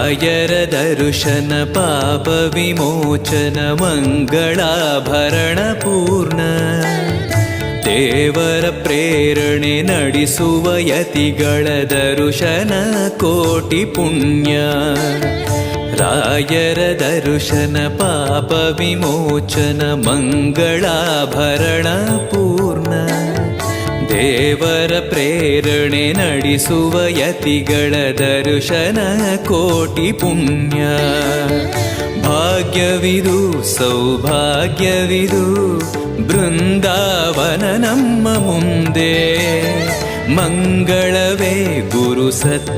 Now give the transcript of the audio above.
ರಾಯರ ದರ್ಶನ ಪಾಪ ವಿಮೋಚನ ಮಂಗಳಾಭರಣ ಪೂರ್ಣ. ದೇವರ ಪ್ರೇರಣೆ ನಡೆಸುವ ಯತಿಗಳ ದರ್ಶನ ಕೋಟಿ ಪುಣ್ಯ. ರಾಯರ ದರ್ಶನ ಪಾಪ ವಿಮೋಚನ ಮಂಗಳಾಭರಣ ಪೂರ್ಣ. ದೇವರ ಪ್ರೇರಣೆ ನಡೆಸುವ ಯತಿಗಳ ದರ್ಶನ ಕೋಟಿ ಪುಣ್ಯ. ಭಾಗ್ಯವಿದು ಸೌಭಾಗ್ಯವಿದು ಬೃಂದಾವನ ನಮ್ಮ ಮುಂದೆ. ಮಂಗಳವೇ ಗುರು ಸತ್ಯ